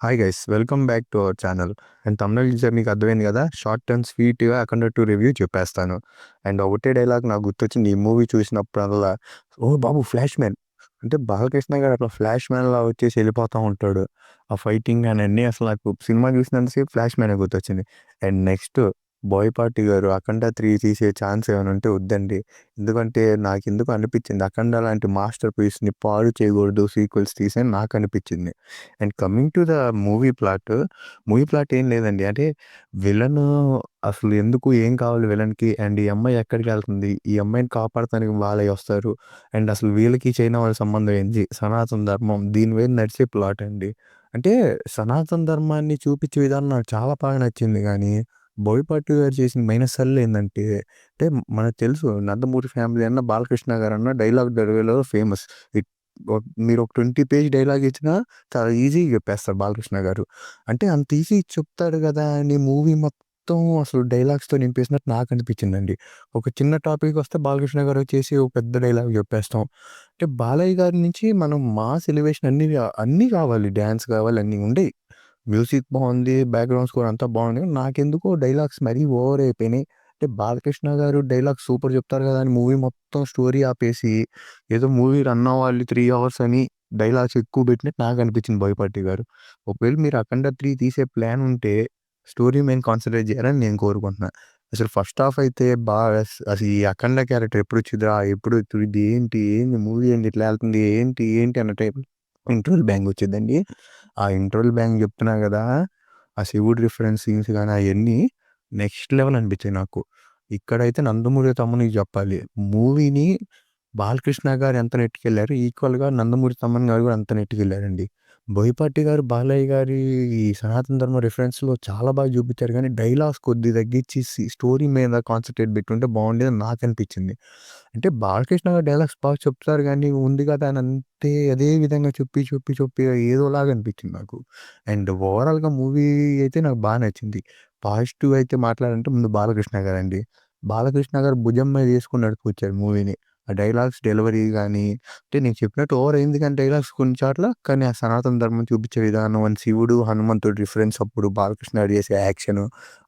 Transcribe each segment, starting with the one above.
Hi guys, welcome back to our channel. And తమిళ చూసారు, మీకు అర్థమైంది కదా. షార్ట్ అండ్ స్వీట్గా అఖండ 2 రివ్యూ చెప్పేస్తాను. అండ్ ఒకటే డైలాగ్ నాకు గుర్తొచ్చింది ఈ మూవీ చూసినప్పుడల్లా. ఓ బాబు, ఫ్లాష్ మ్యాన్ అంటే బాలకృష్ణ గారు అట్లా ఫ్లాష్ మ్యాన్లా వచ్చేసి వెళ్ళిపోతూ ఉంటాడు. ఆ ఫైటింగ్ అని అన్నీ అసలు నాకు సినిమా చూసినంతసేపు ఫ్లాష్ మ్యాన్ గుర్తొచ్చింది. అండ్ నెక్స్ట్ బోయపాటి గారు అఖండ 3 తీసే ఛాన్స్ ఏమైనా ఉంటే వద్దండి. ఎందుకంటే నాకెందుకు అనిపించింది, అఖండ లాంటి మాస్టర్ పీస్ని పాడు చేయకూడదు సీక్వెల్స్ తీసని నాకు అనిపించింది. And coming to the movie plot, movie plot ఏం లేదండి. అంటే విలన్ అసలు ఎందుకు, ఏం కావాలి విలన్‌కి, అండ్ ఈ అమ్మాయి ఎక్కడికెళ్తుంది, ఈ అమ్మాయిని కాపాడతానికి వాళ్ళే వస్తారు. అండ్ అసలు వీళ్ళకి చైనా వాళ్ళ సంబంధం ఏంది, సనాతన ధర్మం దీని మీద నడిచే ప్లాట్ అండి. అంటే సనాతన ధర్మాన్ని చూపించే విధానం నాకు చాలా బాగా నచ్చింది గానీ, బోయపాటి గారు చేసిన మైనస్సల్ ఏందంటే, అంటే మనకు తెలుసు 'నందమూరి ఫ్యామిలీ' అన్న, బాలకృష్ణ గారన్న డైలాగ్ డెలివరీలో ఫేమస్. ఇట్ మీరు ఒక 20 పేజ్ డైలాగ్ ఇచ్చినా చాలా ఈజీగా చెప్పేస్తారు బాలకృష్ణ గారు. అంటే అంత ఈజీగా చెప్తాడు గదా అని మూవీ మొత్తం అసలు డైలాగ్స్‌తో నింపేసినట్టు నాకనిపించిందండి. ఒక చిన్న టాపిక్ వస్తే బాలకృష్ణ గారు వచ్చేసి ఒక పెద్ద డైలాగ్ చెప్పేస్తాం. అంటే బాలయ్య గారి నుంచి మనం మాస్ ఎలివేషన్ అన్నీ కావాలి. డాన్స్ కావాలి, అన్నీ ఉండేయి. మ్యూజిక్ బావుంది, బ్యాక్‌గ్రౌండ్ స్కోర్ అంతా బావుంది. నాకెందుకో డైలాగ్స్ మరీ ఓవర్ అయిపోయినాయి. అంటే బాలకృష్ణ గారు డైలాగ్స్ సూపర్ చెప్తారు గదా అని మూవీ మొత్తం స్టోరీ ఆపేసి, ఏదో మూవీ రన్ అవ్వాలి 3 అవర్స్ అని డైలాగ్స్ ఎక్కువ పెట్టినట్టు నాకనిపించింది బోయపాటి గారు. ఒకవేళ మీరు 'అఖండ 3' తీసే ప్లాన్ ఉంటే స్టోరీ మీద కాన్సంట్రేట్ చేయాలని నేను కోరుకుంటున్నా. అసలు ఫస్ట్ హాఫ్ అయితే అసలు ఈ 'అఖండ' క్యారెక్టర్ ఎప్పుడొచ్చిద్దిరా? ఎప్పుడు ఇదేంటి? ఏంది మూవీ ఏంది ఇట్లా ఎళ్తుంది? ఏంటి అన్న టైప్ ఇంటర్వల్ బ్యాంగ్ వచ్చిద్దండి. ఆ ఇంటర్వల్ బ్యాంగ్ చెప్తున్నా గదా! ఆ శివుడి రిఫరెన్స్ సీన్స్ గాని అయన్నీ నెక్స్ట్ లెవెల్ అనిపించాయి నాకు. ఇక్కడైతే 'నందమూరి తమ్మునికి' జెప్పాలి. మూవీని బాలకృష్ణ గారు ఎంత నెట్టుకెళ్లారో, ఈక్వల్‌గా 'నందమూరి తమ్మన్' గారు గూడా అంత నెట్టుకెళ్లారండి. బోయపాటి గారు, బాలయ్య గారి ఈ సనాతన ధర్మ రిఫరెన్స్‌లో చాలా బాగా చూపించారు గానీ, డైలాగ్స్ కొద్దిగా తగ్గించి స్టోరీ మీద కాన్సంట్రేట్ పెట్టుంటే బావుండేదని నాకనిపించింది. అంటే బాలకృష్ణ గారు డైలాగ్స్ బాగా చెప్తారు గానీ, ఉంది కదా అని అంతే అదే విధంగా చెప్పి ఏదోలాగా అనిపించింది నాకు. అండ్ ఓవరాల్‌గా మూవీ అయితే నాకు బా నచ్చింది. పాజిటివ్ అయితే మాట్లాడాలంటే ముందు బాలకృష్ణ గారండి. బాలకృష్ణ గారు భుజం మీద యేసుకొని నడిపించారు మూవీని. ఆ డైలాగ్స్ డెలివరీ గాని, అంటే నేను చెప్పినట్టు ఓవర్ అయింది కానీ డైలాగ్స్ కొన్ని చోట్ల, కానీ ఆ సనాతన ధర్మం చూపించే విధానం, అండ్ శివుడు, హనుమంతుడు రిఫరెన్స్ అప్పుడు బాలకృష్ణ గారు చేసే యాక్షన్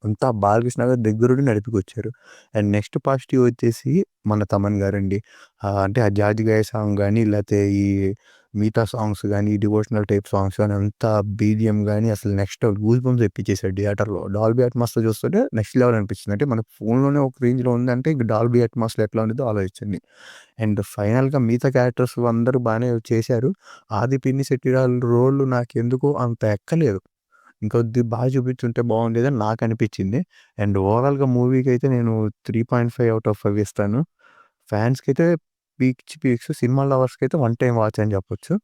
అంతా బాలకృష్ణ గారు దగ్గరుండి నడిపింకొచ్చారు. అండ్ నెక్స్ట్ పాజిటివ్ వచ్చేసి మన తమన్ గారండి. అంటే ఆ 'జాజిగాయ' సాంగ్ గాని, లేతే ఈ మిగతా సాంగ్స్ గాని, డివోషనల్ టైప్ సాంగ్స్ గాని, అంతా బీజీఎం గాని అసలు నెక్స్ట్ లెవెల్ గూస్ బంప్స్ తెప్పించేసాడు థియేటర్‌లో. డాల్బీ అట్మాస్‌తో చూస్తుంటే నెక్స్ట్ లెవెల్ అనిపించింది. అంటే మనకు ఫోన్‌లోనే ఒక రేంజ్‌లో ఉందంటే ఇంక డాల్బీ అట్మాస్‌లో ఎట్లా ఉండిద్దో ఆలోచించండి. అండ్ ఫైనల్‌గా మిగతా క్యారెక్టర్స్ అందరూ బానే చేశారు. ఆది పినిశెట్టి శెట్టిగారి రోల్ నాకెందుకో అంత ఎక్కలేదు. ఇంకొద్ది బాగా చూపించుంటే బాగుండేదని నాకనిపించింది. అండ్ ఓవరాల్‌గా మూవీకైతే నేను 3.5 ఔట్ ఆఫ్ 5 ఇస్తాను. ఫ్యాన్స్‌కైతే పీక్స్, సినిమా లవర్స్‌కైతే వన్ టైమ్ వాచ్ అని చెప్పొచ్చు.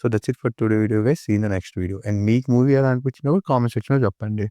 So, that's it for today video guys. See you in the next video. And మీకు మూవీ ఎలా అనిపించిందో కూడా కామెంట్ సెక్షన్‌లో చెప్పండి.